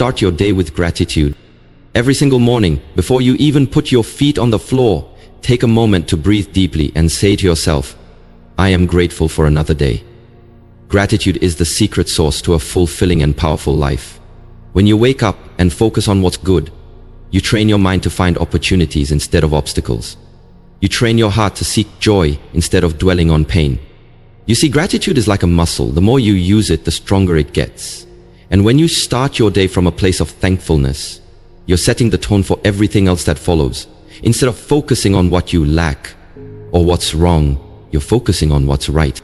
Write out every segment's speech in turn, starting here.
start your day with gratitude. Every single morning, before you even put your feet on the floor, take a moment to breathe deeply and say to yourself, I am grateful for another day. Gratitude is the secret sauce to a fulfilling and powerful life. When you wake up and focus on what's good, you train your mind to find opportunities instead of obstacles. You train your heart to seek joy instead of dwelling on pain. You see, gratitude is like a muscle. The more you use it, the stronger it gets. And when you start your day from a place of thankfulness, you're setting the tone for everything else that follows. Instead of focusing on what you lack or what's wrong, you're focusing on what's right.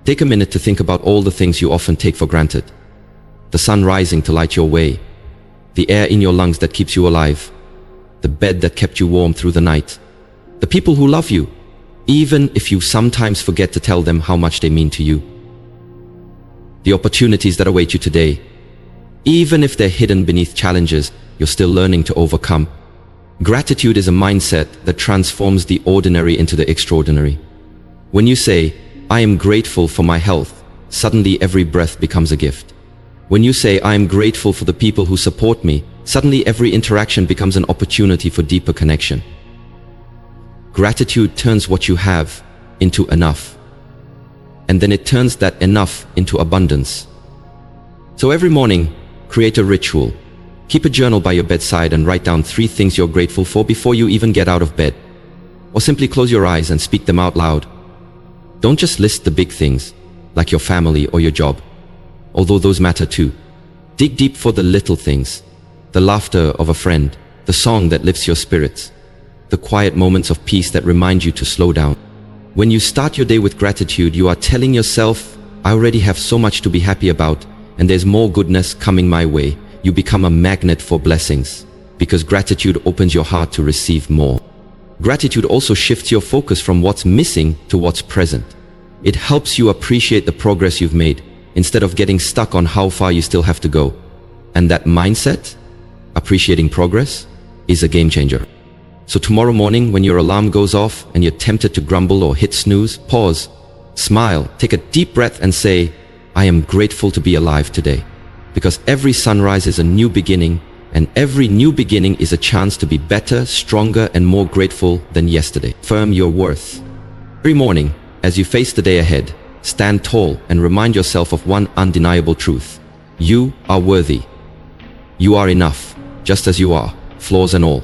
Take a minute to think about all the things you often take for granted. The sun rising to light your way, the air in your lungs that keeps you alive, the bed that kept you warm through the night, the people who love you, even if you sometimes forget to tell them how much they mean to you. The opportunities that await you today, even if they're hidden beneath challenges you're still learning to overcome. Gratitude is a mindset that transforms the ordinary into the extraordinary. When you say, I am grateful for my health, suddenly every breath becomes a gift. When you say, I am grateful for the people who support me, suddenly every interaction becomes an opportunity for deeper connection. Gratitude turns what you have into enough. And then it turns that enough into abundance. So every morning, create a ritual. Keep a journal by your bedside and write down 3 things you're grateful for before you even get out of bed. Or simply close your eyes and speak them out loud. Don't just list the big things, like your family or your job, although those matter too. Dig deep for the little things, the laughter of a friend, the song that lifts your spirits, the quiet moments of peace that remind you to slow down. When you start your day with gratitude, you are telling yourself, I already have so much to be happy about, and there's more goodness coming my way. You become a magnet for blessings, because gratitude opens your heart to receive more. Gratitude also shifts your focus from what's missing to what's present. It helps you appreciate the progress you've made, instead of getting stuck on how far you still have to go. And that mindset, appreciating progress, is a game changer. So tomorrow morning, when your alarm goes off and you're tempted to grumble or hit snooze, pause, smile, take a deep breath and say, I am grateful to be alive today. Because every sunrise is a new beginning, and every new beginning is a chance to be better, stronger, and more grateful than yesterday. Affirm your worth. Every morning, as you face the day ahead, stand tall and remind yourself of one undeniable truth. You are worthy. You are enough, just as you are, flaws and all.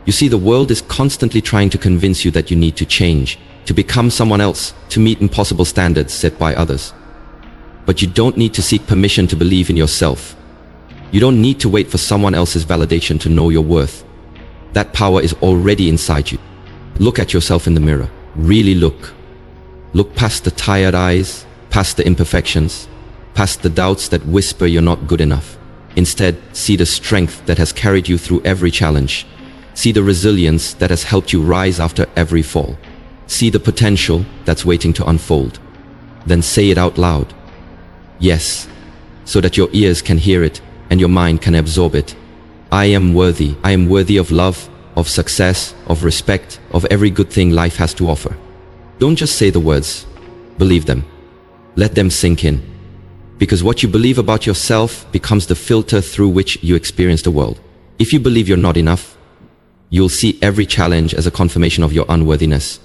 You see, the world is constantly trying to convince you that you need to change, to become someone else, to meet impossible standards set by others. But you don't need to seek permission to believe in yourself. You don't need to wait for someone else's validation to know your worth. That power is already inside you. Look at yourself in the mirror. Really look. Look past the tired eyes, past the imperfections, past the doubts that whisper you're not good enough. Instead, see the strength that has carried you through every challenge. See the resilience that has helped you rise after every fall. See the potential that's waiting to unfold. Then say it out loud. Yes, so that your ears can hear it and your mind can absorb it. I am worthy. I am worthy of love, of success, of respect, of every good thing life has to offer. Don't just say the words. Believe them. Let them sink in. Because what you believe about yourself becomes the filter through which you experience the world. If you believe you're not enough, you'll see every challenge as a confirmation of your unworthiness.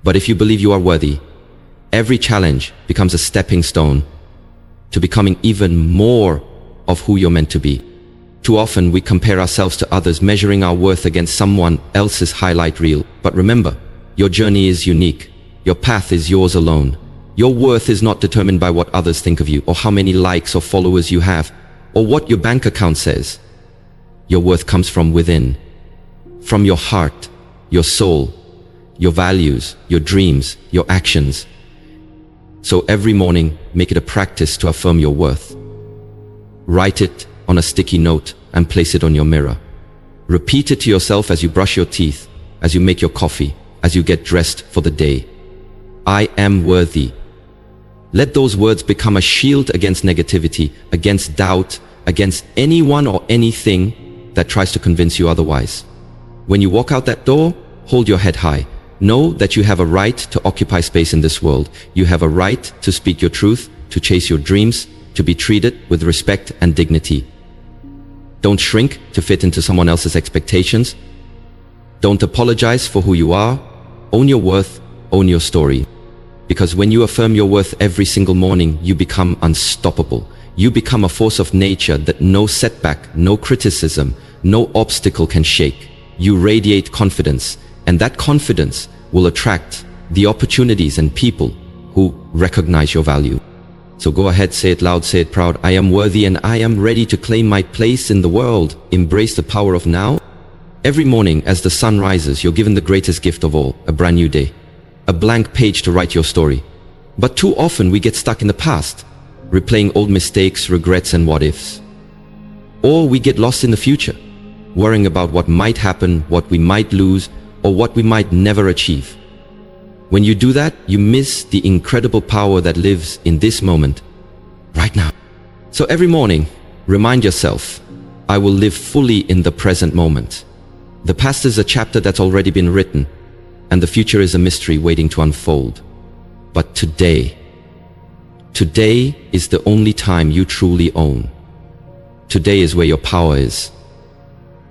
But if you believe you are worthy, every challenge becomes a stepping stone to becoming even more of who you're meant to be. Too often we compare ourselves to others, measuring our worth against someone else's highlight reel. But remember, your journey is unique. Your path is yours alone. Your worth is not determined by what others think of you, or how many likes or followers you have, or what your bank account says. Your worth comes from within, from your heart, your soul, your values, your dreams, your actions. So every morning, make it a practice to affirm your worth. Write it on a sticky note and place it on your mirror. Repeat it to yourself as you brush your teeth, as you make your coffee, as you get dressed for the day. I am worthy. Let those words become a shield against negativity, against doubt, against anyone or anything that tries to convince you otherwise. When you walk out that door, hold your head high. Know that you have a right to occupy space in this world. You have a right to speak your truth, to chase your dreams, to be treated with respect and dignity. Don't shrink to fit into someone else's expectations. Don't apologize for who you are. Own your worth, own your story. Because when you affirm your worth every single morning, you become unstoppable. You become a force of nature that no setback, no criticism, no obstacle can shake. You radiate confidence, and that confidence will attract the opportunities and people who recognize your value. So go ahead, say it loud, say it proud. I am worthy and I am ready to claim my place in the world. Embrace the power of now. Every morning as the sun rises, you're given the greatest gift of all, a brand new day. A blank page to write your story. But too often we get stuck in the past, replaying old mistakes, regrets and what ifs. Or we get lost in the future, worrying about what might happen, what we might lose, or what we might never achieve. When you do that, you miss the incredible power that lives in this moment, right now. So every morning, remind yourself, I will live fully in the present moment. The past is a chapter that's already been written, and the future is a mystery waiting to unfold. But today is the only time you truly own. Today is where your power is.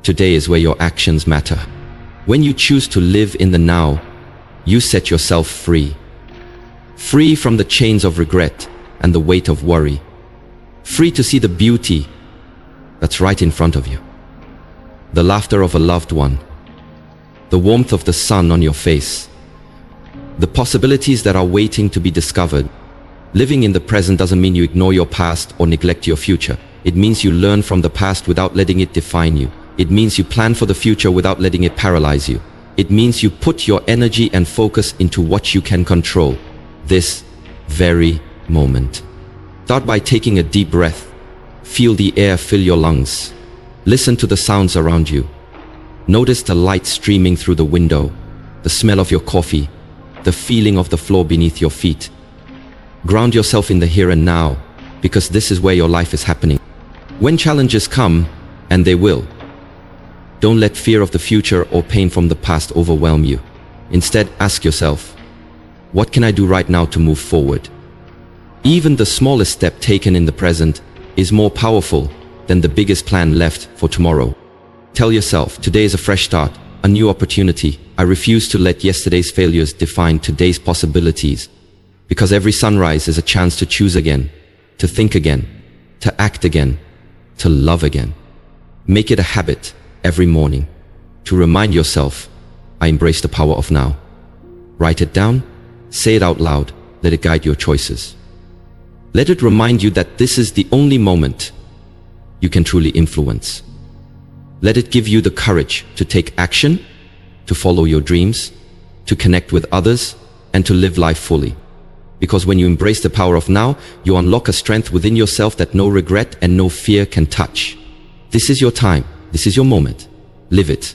Today is where your actions matter. When you choose to live in the now, you set yourself free. Free from the chains of regret and the weight of worry. Free to see the beauty that's right in front of you. The laughter of a loved one. The warmth of the sun on your face. The possibilities that are waiting to be discovered. Living in the present doesn't mean you ignore your past or neglect your future. It means you learn from the past without letting it define you. It means you plan for the future without letting it paralyze you. It means you put your energy and focus into what you can control, this very moment. Start by taking a deep breath. Feel the air fill your lungs. Listen to the sounds around you. Notice the light streaming through the window, the smell of your coffee, the feeling of the floor beneath your feet. Ground yourself in the here and now, because this is where your life is happening. When challenges come, and they will, don't let fear of the future or pain from the past overwhelm you. Instead, ask yourself, what can I do right now to move forward? Even the smallest step taken in the present is more powerful than the biggest plan left for tomorrow. Tell yourself, today is a fresh start, a new opportunity. I refuse to let yesterday's failures define today's possibilities. Because every sunrise is a chance to choose again, to think again, to act again, to love again. Make it a habit every morning to remind yourself, I embrace the power of now. Write it down, say it out loud, let it guide your choices. Let it remind you that this is the only moment you can truly influence. Let it give you the courage to take action, to follow your dreams, to connect with others, and to live life fully. Because when you embrace the power of now, you unlock a strength within yourself that no regret and no fear can touch. This is your time. This is your moment. Live it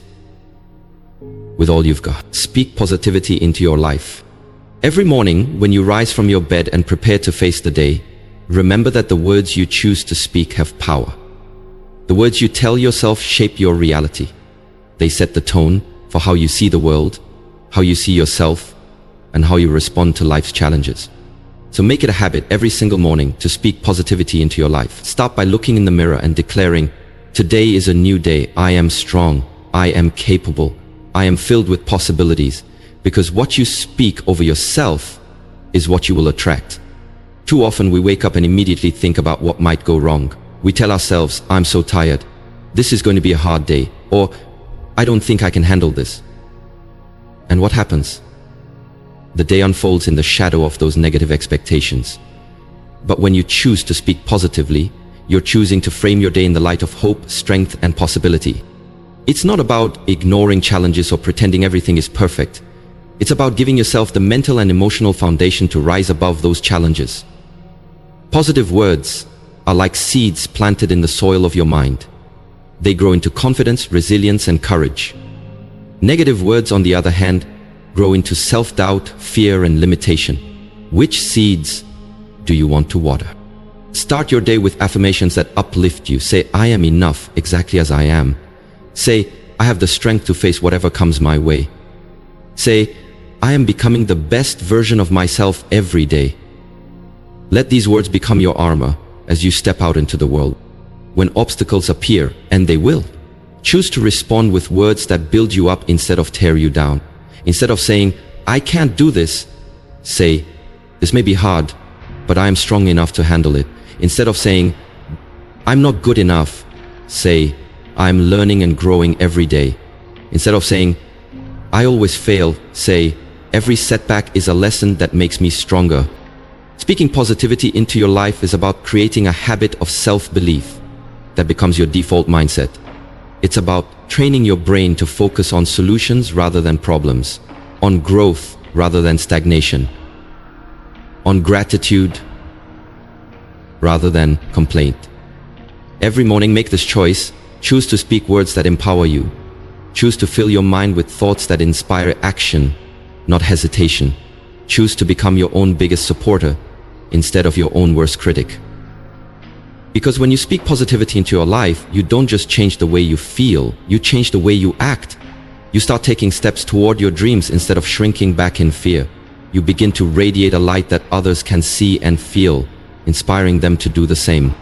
with all you've got. Speak positivity into your life. Every morning, when you rise from your bed and prepare to face the day, remember that the words you choose to speak have power. The words you tell yourself shape your reality. They set the tone for how you see the world, how you see yourself, and how you respond to life's challenges. So make it a habit every single morning to speak positivity into your life. Start by looking in the mirror and declaring, today is a new day. I am strong. I am capable. I am filled with possibilities. Because what you speak over yourself is what you will attract. Too often we wake up and immediately think about what might go wrong. We tell ourselves, I'm so tired. This is going to be a hard day. Or, I don't think I can handle this. And what happens? The day unfolds in the shadow of those negative expectations. But when you choose to speak positively, you're choosing to frame your day in the light of hope, strength, and possibility. It's not about ignoring challenges or pretending everything is perfect. It's about giving yourself the mental and emotional foundation to rise above those challenges. Positive words are like seeds planted in the soil of your mind. They grow into confidence, resilience, and courage. Negative words, on the other hand, grow into self-doubt, fear, and limitation. Which seeds do you want to water? Start your day with affirmations that uplift you. Say, I am enough exactly as I am. Say, I have the strength to face whatever comes my way. Say, I am becoming the best version of myself every day. Let these words become your armor as you step out into the world. When obstacles appear, and they will, choose to respond with words that build you up instead of tear you down. Instead of saying, "I can't do this," say, "This may be hard, but I am strong enough to handle it." Instead of saying, "I'm not good enough," say, "I'm learning and growing every day." Instead of saying, "I always fail," say, "Every setback is a lesson that makes me stronger." Speaking positivity into your life is about creating a habit of self-belief that becomes your default mindset. It's about training your brain to focus on solutions rather than problems, on growth rather than stagnation, on gratitude rather than complaint. Every morning, make this choice. Choose to speak words that empower you. Choose to fill your mind with thoughts that inspire action, not hesitation. Choose to become your own biggest supporter instead of your own worst critic. Because when you speak positivity into your life, you don't just change the way you feel, you change the way you act. You start taking steps toward your dreams instead of shrinking back in fear. You begin to radiate a light that others can see and feel, inspiring them to do the same.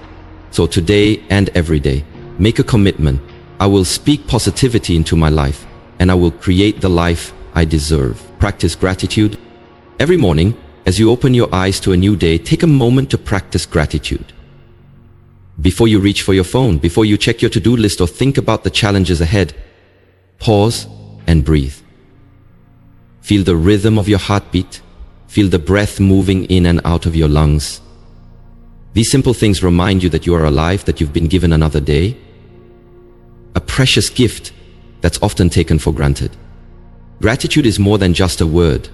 So today and every day, make a commitment. I will speak positivity into my life, and I will create the life I deserve. Practice gratitude. Every morning, as you open your eyes to a new day, take a moment to practice gratitude. Before you reach for your phone, before you check your to-do list or think about the challenges ahead, pause and breathe. Feel the rhythm of your heartbeat. Feel the breath moving in and out of your lungs. These simple things remind you that you are alive, that you've been given another day, a precious gift that's often taken for granted. Gratitude is more than just a word.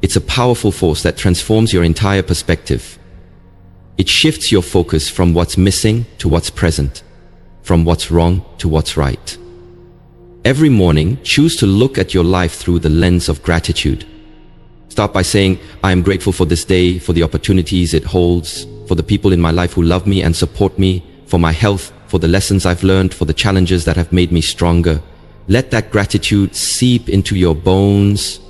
It's a powerful force that transforms your entire perspective. It shifts your focus from what's missing to what's present, from what's wrong to what's right. Every morning, choose to look at your life through the lens of gratitude. Start by saying, "I am grateful for this day, for the opportunities it holds, for the people in my life who love me and support me, for my health, for the lessons I've learned, for the challenges that have made me stronger." Let that gratitude seep into your bones.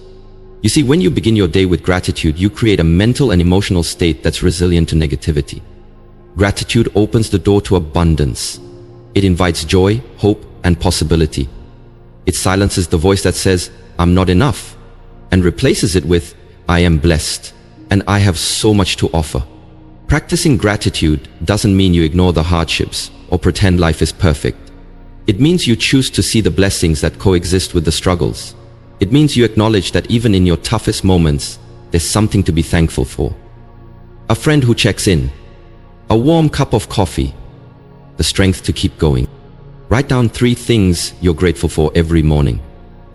You see, when you begin your day with gratitude, you create a mental and emotional state that's resilient to negativity. Gratitude opens the door to abundance. It invites joy, hope, and possibility. It silences the voice that says, "I'm not enough," and replaces it with, "I am blessed, and I have so much to offer." Practicing gratitude doesn't mean you ignore the hardships or pretend life is perfect. It means you choose to see the blessings that coexist with the struggles. It means you acknowledge that even in your toughest moments, there's something to be thankful for. A friend who checks in, a warm cup of coffee, the strength to keep going. Write down 3 things you're grateful for every morning.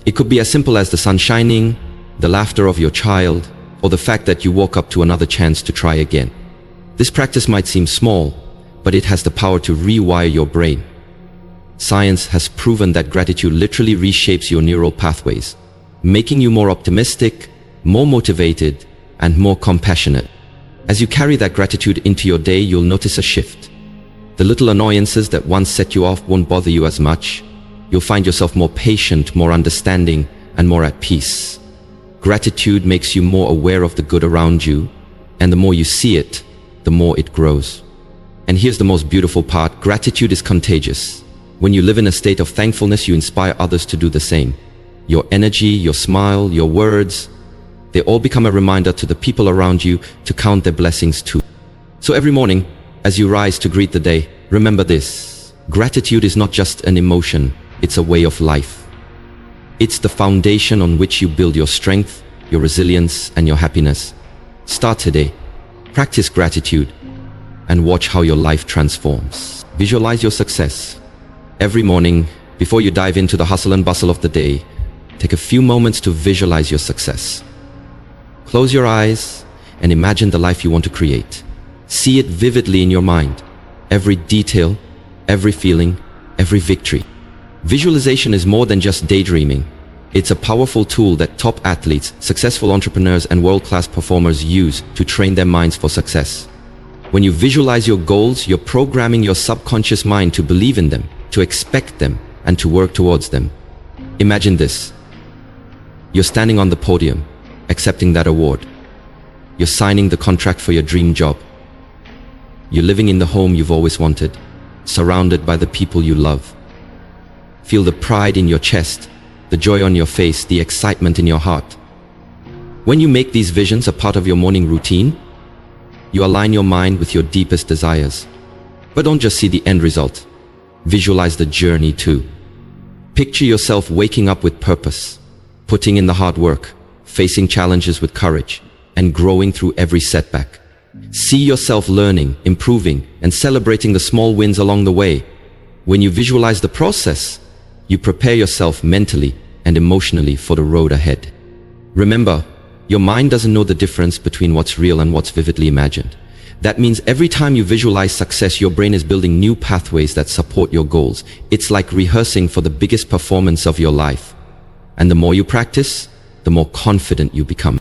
It could be as simple as the sun shining, the laughter of your child, or the fact that you woke up to another chance to try again. This practice might seem small, but it has the power to rewire your brain. Science has proven that gratitude literally reshapes your neural pathways, making you more optimistic, more motivated, and more compassionate. As you carry that gratitude into your day, you'll notice a shift. The little annoyances that once set you off won't bother you as much. You'll find yourself more patient, more understanding, and more at peace. Gratitude makes you more aware of the good around you, and the more you see it, the more it grows. And here's the most beautiful part: gratitude is contagious. When you live in a state of thankfulness, you inspire others to do the same. Your energy, your smile, your words, they all become a reminder to the people around you to count their blessings too. So every morning, as you rise to greet the day, remember this: gratitude is not just an emotion, it's a way of life. It's the foundation on which you build your strength, your resilience, and your happiness. Start today. Practice gratitude and watch how your life transforms. Visualize your success. Every morning, before you dive into the hustle and bustle of the day, take a few moments to visualize your success. Close your eyes and imagine the life you want to create. See it vividly in your mind. Every detail, every feeling, every victory. Visualization is more than just daydreaming. It's a powerful tool that top athletes, successful entrepreneurs, and world-class performers use to train their minds for success. When you visualize your goals, you're programming your subconscious mind to believe in them, to expect them, and to work towards them. Imagine this. You're standing on the podium, accepting that award. You're signing the contract for your dream job. You're living in the home you've always wanted. surrounded by the people you love. Feel the pride in your chest, the joy on your face, the excitement in your heart. When you make these visions a part of your morning routine, you align your mind with your deepest desires. But don't just see the end result. Visualize the journey too. Picture yourself waking up with purpose, putting in the hard work, facing challenges with courage, and growing through every setback. See yourself learning, improving, and celebrating the small wins along the way. When you visualize the process, you prepare yourself mentally and emotionally for the road ahead. Remember, your mind doesn't know the difference between what's real and what's vividly imagined. That means every time you visualize success, your brain is building new pathways that support your goals. It's like rehearsing for the biggest performance of your life. And the more you practice, the more confident you become.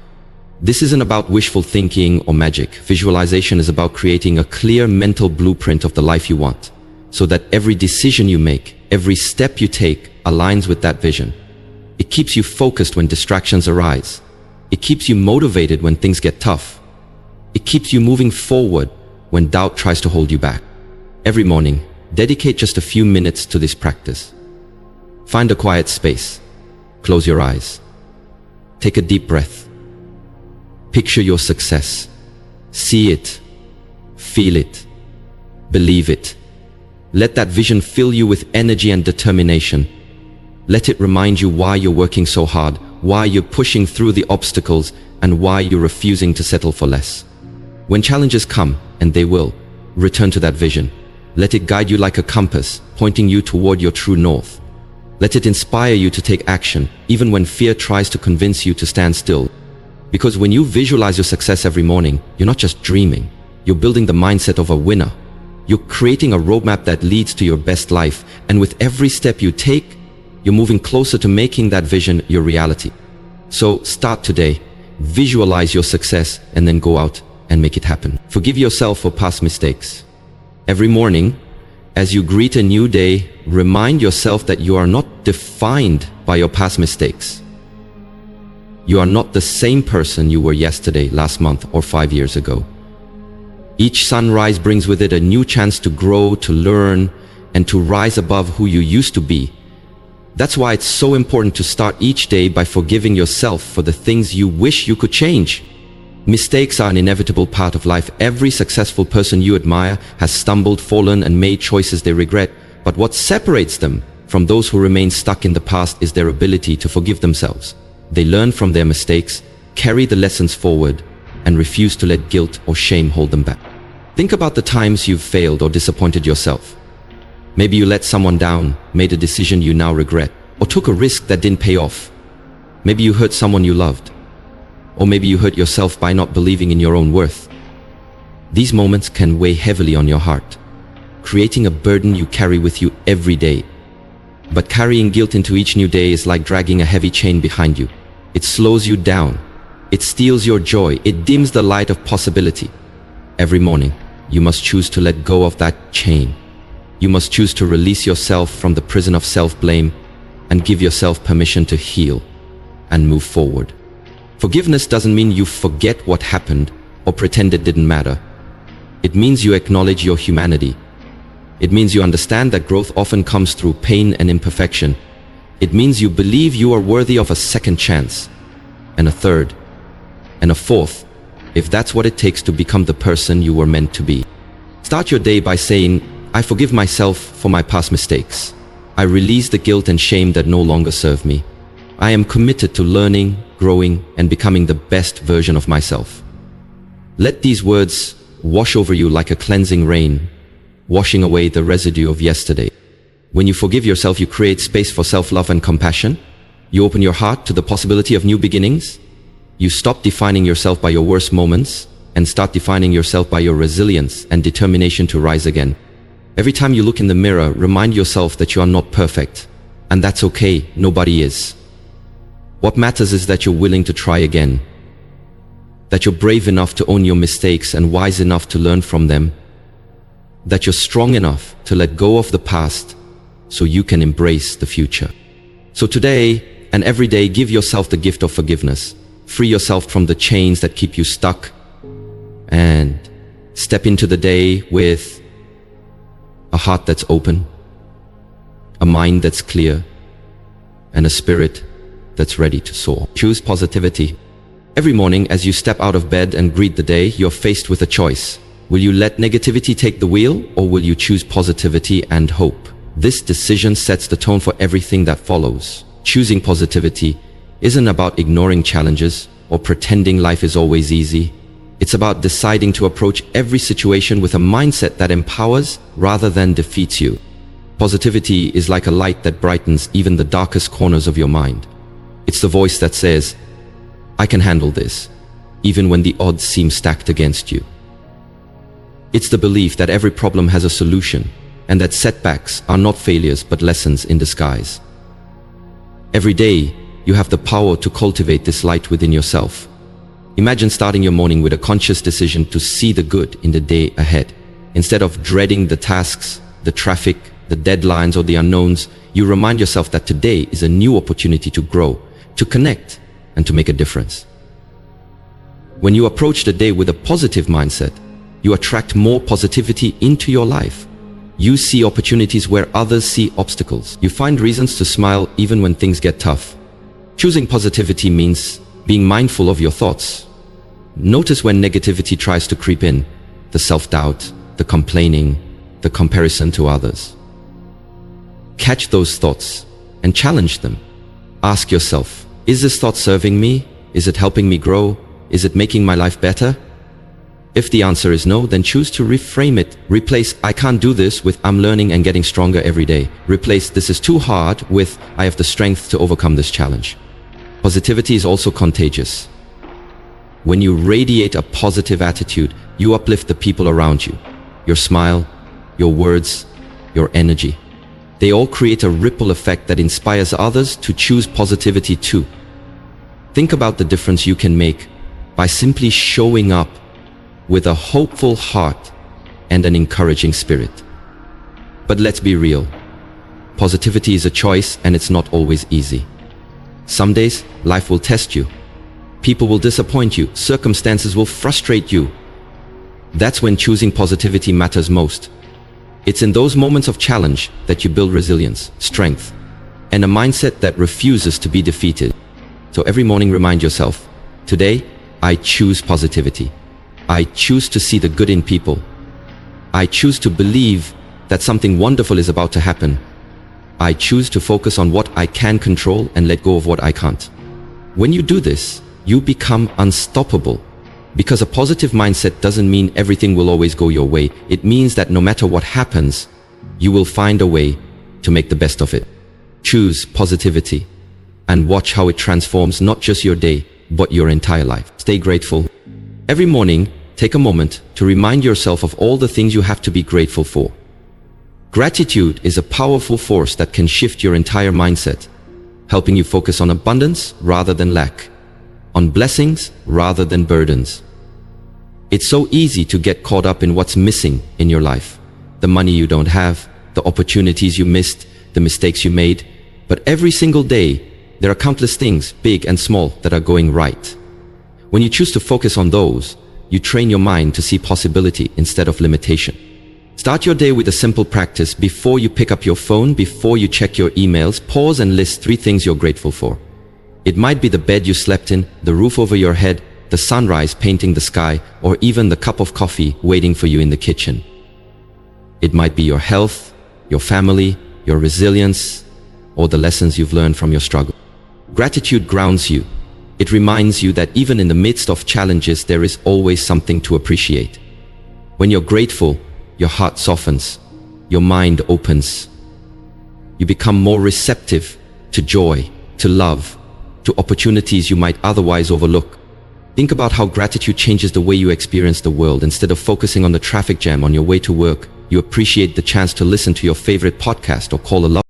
This isn't about wishful thinking or magic. Visualization is about creating a clear mental blueprint of the life you want, so that every decision you make, every step you take aligns with that vision. It keeps you focused when distractions arise. It keeps you motivated when things get tough. It keeps you moving forward when doubt tries to hold you back. Every morning, dedicate just a few minutes to this practice. Find a quiet space. Close your eyes. Take a deep breath. Picture your success. See it. Feel it. Believe it. Let that vision fill you with energy and determination. Let it remind you why you're working so hard, why you're pushing through the obstacles, and why you're refusing to settle for less. When challenges come, and they will, return to that vision. Let it guide you like a compass, pointing you toward your true north. Let it inspire you to take action, even when fear tries to convince you to stand still. Because when you visualize your success every morning, you're not just dreaming. You're building the mindset of a winner. You're creating a roadmap that leads to your best life, and with every step you take, you're moving closer to making that vision your reality. So start today, visualize your success, and then go out and make it happen. Forgive yourself for past mistakes. Every morning, as you greet a new day, remind yourself that you are not defined by your past mistakes. You are not the same person you were yesterday, last month, or 5 years ago. Each sunrise brings with it a new chance to grow, to learn, and to rise above who you used to be. That's why it's so important to start each day by forgiving yourself for the things you wish you could change. Mistakes are an inevitable part of life. Every successful person you admire has stumbled, fallen, and made choices they regret. But what separates them from those who remain stuck in the past is their ability to forgive themselves. They learn from their mistakes, carry the lessons forward, and refuse to let guilt or shame hold them back. Think about the times you've failed or disappointed yourself. Maybe you let someone down, made a decision you now regret, or took a risk that didn't pay off. Maybe you hurt someone you loved. Or maybe you hurt yourself by not believing in your own worth. These moments can weigh heavily on your heart, creating a burden you carry with you every day. But carrying guilt into each new day is like dragging a heavy chain behind you. It slows you down. It steals your joy. It dims the light of possibility. Every morning, you must choose to let go of that chain. You must choose to release yourself from the prison of self-blame and give yourself permission to heal and move forward. Forgiveness doesn't mean you forget what happened or pretend it didn't matter. It means you acknowledge your humanity. It means you understand that growth often comes through pain and imperfection. It means you believe you are worthy of a second chance, and a third, and a fourth, if that's what it takes to become the person you were meant to be. Start your day by saying, I forgive myself for my past mistakes. I release the guilt and shame that no longer serve me. I am committed to learning, growing, and becoming the best version of myself. Let these words wash over you like a cleansing rain, washing away the residue of yesterday. When you forgive yourself, you create space for self-love and compassion. You open your heart to the possibility of new beginnings. You stop defining yourself by your worst moments and start defining yourself by your resilience and determination to rise again. Every time you look in the mirror, remind yourself that you are not perfect, and that's okay, nobody is. What matters is that you're willing to try again, that you're brave enough to own your mistakes and wise enough to learn from them, that you're strong enough to let go of the past so you can embrace the future. So today and every day, give yourself the gift of forgiveness. Free yourself from the chains that keep you stuck and step into the day with a heart that's open, a mind that's clear, and a spirit that's ready to soar. Choose positivity. Every morning as you step out of bed and greet the day, you're faced with a choice. Will you let negativity take the wheel, or will you choose positivity and hope? This decision sets the tone for everything that follows. Choosing positivity isn't about ignoring challenges or pretending life is always easy. It's about deciding to approach every situation with a mindset that empowers rather than defeats you. Positivity is like a light that brightens even the darkest corners of your mind. It's the voice that says, "I can handle this," even when the odds seem stacked against you. It's the belief that every problem has a solution, and that setbacks are not failures but lessons in disguise. Every day, you have the power to cultivate this light within yourself. Imagine starting your morning with a conscious decision to see the good in the day ahead. Instead of dreading the tasks, the traffic, the deadlines, or the unknowns, you remind yourself that today is a new opportunity to grow, to connect, and to make a difference. When you approach the day with a positive mindset, you attract more positivity into your life. You see opportunities where others see obstacles. You find reasons to smile even when things get tough. Choosing positivity means being mindful of your thoughts. Notice when negativity tries to creep in, the self-doubt, the complaining, the comparison to others. Catch those thoughts and challenge them. Ask yourself, is this thought serving me? Is it helping me grow? Is it making my life better? If the answer is no, then choose to reframe it. Replace "I can't do this" with "I'm learning and getting stronger every day." Replace "this is too hard" with "I have the strength to overcome this challenge." Positivity is also contagious. When you radiate a positive attitude, you uplift the people around you. Your smile, your words, your energy. They all create a ripple effect that inspires others to choose positivity too. Think about the difference you can make by simply showing up with a hopeful heart and an encouraging spirit. But let's be real. Positivity is a choice, and it's not always easy. Some days, life will test you. People will disappoint you. Circumstances will frustrate you. That's when choosing positivity matters most. It's in those moments of challenge that you build resilience, strength, and a mindset that refuses to be defeated. So every morning remind yourself, today, I choose positivity. I choose to see the good in people. I choose to believe that something wonderful is about to happen. I choose to focus on what I can control and let go of what I can't. When you do this, you become unstoppable. Because a positive mindset doesn't mean everything will always go your way. It means that no matter what happens, you will find a way to make the best of it. Choose positivity and watch how it transforms not just your day, but your entire life. Stay grateful. Every morning, take a moment to remind yourself of all the things you have to be grateful for. Gratitude is a powerful force that can shift your entire mindset, helping you focus on abundance rather than lack, on blessings rather than burdens. It's so easy to get caught up in what's missing in your life. The money you don't have, the opportunities you missed, the mistakes you made. But every single day, there are countless things, big and small, that are going right. When you choose to focus on those, you train your mind to see possibility instead of limitation. Start your day with a simple practice. Before you pick up your phone, before you check your emails, pause and list 3 things you're grateful for. It might be the bed you slept in, the roof over your head, the sunrise painting the sky, or even the cup of coffee waiting for you in the kitchen. It might be your health, your family, your resilience, or the lessons you've learned from your struggle. Gratitude grounds you. It reminds you that even in the midst of challenges, there is always something to appreciate. When you're grateful, your heart softens, your mind opens. You become more receptive to joy, to love, to opportunities you might otherwise overlook. Think about how gratitude changes the way you experience the world. Instead of focusing on the traffic jam on your way to work, you appreciate the chance to listen to your favorite podcast or call a loved